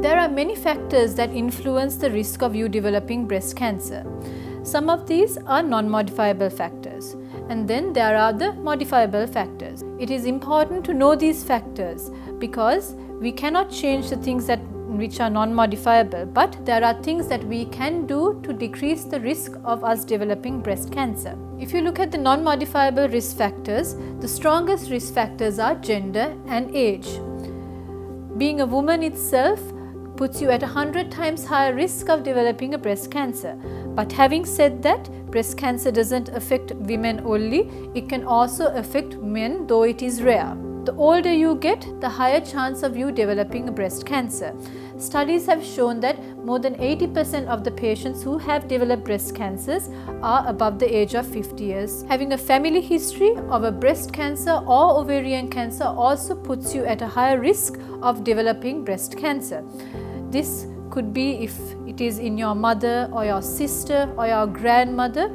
There are many factors that influence the risk of you developing breast cancer. Some of these are non-modifiable factors, and then there are the modifiable factors. It is important to know these factors because we cannot change the things which are non-modifiable, but there are things that we can do to decrease the risk of us developing breast cancer. If you look at the non-modifiable risk factors, the strongest risk factors are gender and age. Being a woman itself puts you at 100 times higher risk of developing a breast cancer. But having said that, breast cancer doesn't affect women only, it can also affect men, though it is rare. The older you get, the higher chance of you developing breast cancer. Studies have shown that more than 80% of the patients who have developed breast cancers are above the age of 50 years. Having a family history of a breast cancer or ovarian cancer also puts you at a higher risk of developing breast cancer. This could be if it is in your mother or your sister or your grandmother.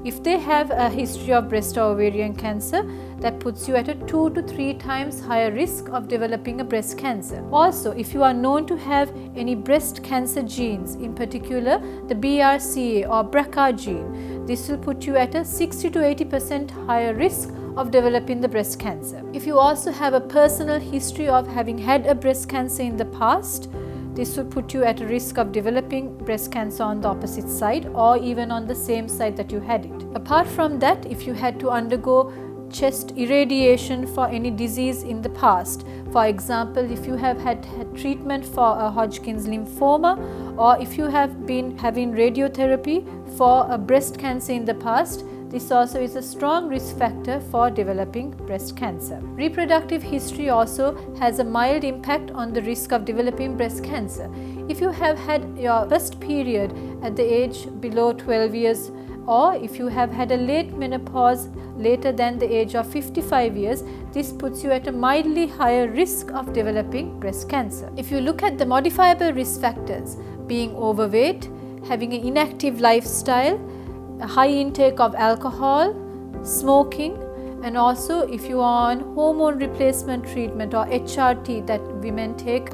If they have a history of breast or ovarian cancer, that puts you at a 2 to 3 times higher risk of developing a breast cancer. Also, if you are known to have any breast cancer genes, in particular the BRCA or BRCA gene, this will put you at a 60 to 80% higher risk of developing the breast cancer. If you also have a personal history of having had a breast cancer in the past, this will put you at a risk of developing breast cancer on the opposite side or even on the same side that you had it. Apart from that, if you had to undergo chest irradiation for any disease in the past, for example, if you have had treatment for a Hodgkin's lymphoma, or if you have been having radiotherapy for a breast cancer in the past, this also is a strong risk factor for developing breast cancer. Reproductive history also has a mild impact on the risk of developing breast cancer. If you have had your first period at the age below 12 years, or if you have had a late menopause later than the age of 55 years, this puts you at a mildly higher risk of developing breast cancer. If you look at the modifiable risk factors, being overweight, having an inactive lifestyle, a high intake of alcohol, smoking, and also if you are on hormone replacement treatment or HRT that women take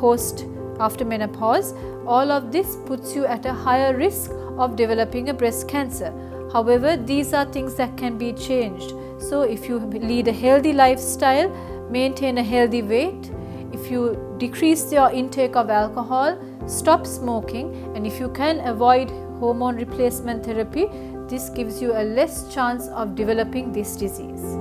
after menopause, all of this puts you at a higher risk of developing a breast cancer. However, these are things that can be changed. So if you lead a healthy lifestyle, maintain a healthy weight, if you decrease your intake of alcohol, stop smoking, and if you can avoid hormone replacement therapy, this gives you a less chance of developing this disease.